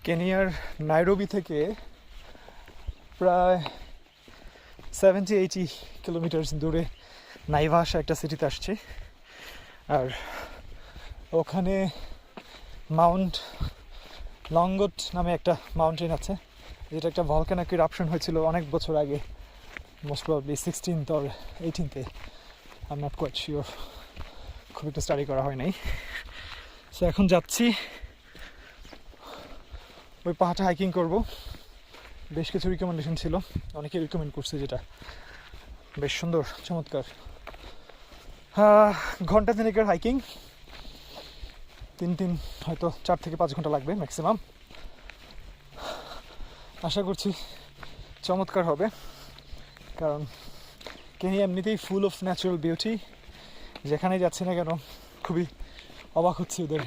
কেনিয়ার নাইরোবি থেকে প্রায় 70-80 কিলোমিটার দূরে নাইভাসা একটা সিটিতে আসছি। আর ওখানে মাউন্ট লঙ্গট নামে একটা মাউন্টেন আছে, যেটা একটা ভলকানিক ইরাপশন হয়েছিল অনেক বছর আগে, মোস্ট প্রবাবলি 16th or 18th-এ। I am not quite sure, খুব একটা স্টাডি করা হয় নাই। সো এখন যাচ্ছি, ওই পাহাড়টা হাইকিং করব। বেশ কিছু রিকমেন্ডেশন ছিল, অনেকে রিকমেন্ড করছে, যেটা বেশ সুন্দর, চমৎকার। ঘন্টা তিনেকের হাইকিং, তিন হয়তো 4 থেকে 5 ঘন্টা লাগবে ম্যাক্সিমাম। আশা করছি চমৎকার হবে, কারণ কেনিয়া এমনিতেই ফুল অফ ন্যাচারাল বিউটি। যেখানে যাচ্ছি না কেন খুবই অবাক হচ্ছি ওদের